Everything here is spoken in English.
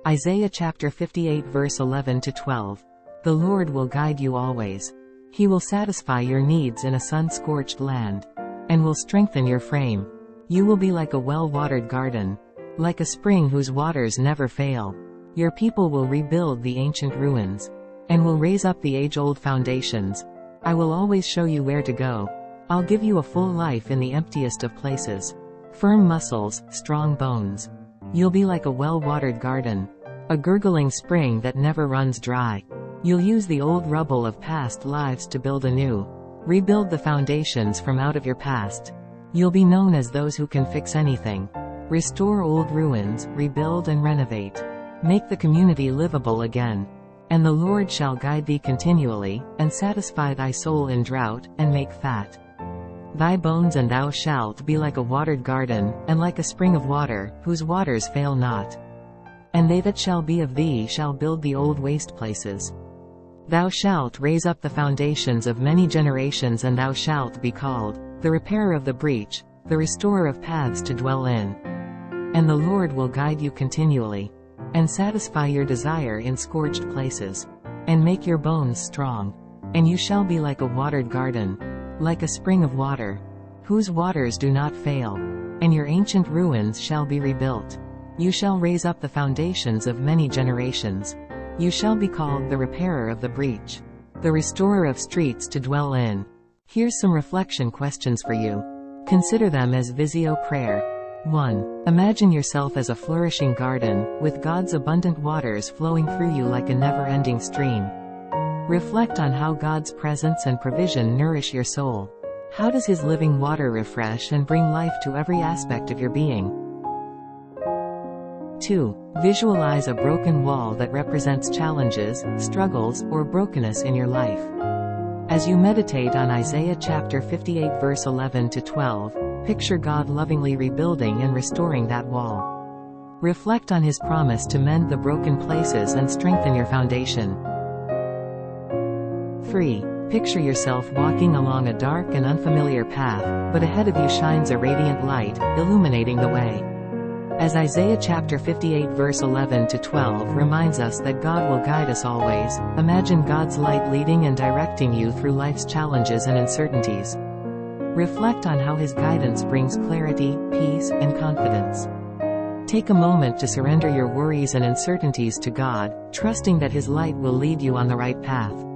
Isaiah chapter 58 verse 11 to 12. The Lord will guide you always. He will satisfy your needs in a sun-scorched land, and will strengthen your frame. You will be like a well-watered garden, like a spring whose waters never fail. Your people will rebuild the ancient ruins, and will raise up the age-old foundations. I will always show you where to go. I'll give you a full life in the emptiest of places. Firm muscles, strong bones. You'll be like a well-watered garden, a gurgling spring that never runs dry. You'll use the old rubble of past lives to build anew. Rebuild the foundations from out of your past. You'll be known as those who can fix anything. Restore old ruins, rebuild and renovate. Make the community livable again. And the Lord shall guide thee continually, and satisfy thy soul in drought, and make fat thy bones, and thou shalt be like a watered garden, and like a spring of water, whose waters fail not. And they that shall be of thee shall build the old waste places. Thou shalt raise up the foundations of many generations, and thou shalt be called the repairer of the breach, the restorer of paths to dwell in. And the Lord will guide you continually, and satisfy your desire in scorched places, and make your bones strong. And you shall be like a watered garden, like a spring of water, whose waters do not fail, and your ancient ruins shall be rebuilt. You shall raise up the foundations of many generations. You shall be called the repairer of the breach, the restorer of streets to dwell in. Here's some reflection questions for you. Consider them as Visio prayer. 1. Imagine yourself as a flourishing garden, with God's abundant waters flowing through you like a never-ending stream. Reflect on how God's presence and provision nourish your soul. How does His living water refresh and bring life to every aspect of your being? 2. Visualize a broken wall that represents challenges, struggles, or brokenness in your life. As you meditate on Isaiah chapter 58 verse 11 to 12, picture God lovingly rebuilding and restoring that wall. Reflect on His promise to mend the broken places and strengthen your foundation. 3. Picture yourself walking along a dark and unfamiliar path, but ahead of you shines a radiant light, illuminating the way. As Isaiah chapter 58 verse 11 to 12 reminds us that God will guide us always, imagine God's light leading and directing you through life's challenges and uncertainties. Reflect on how His guidance brings clarity, peace, and confidence. Take a moment to surrender your worries and uncertainties to God, trusting that His light will lead you on the right path.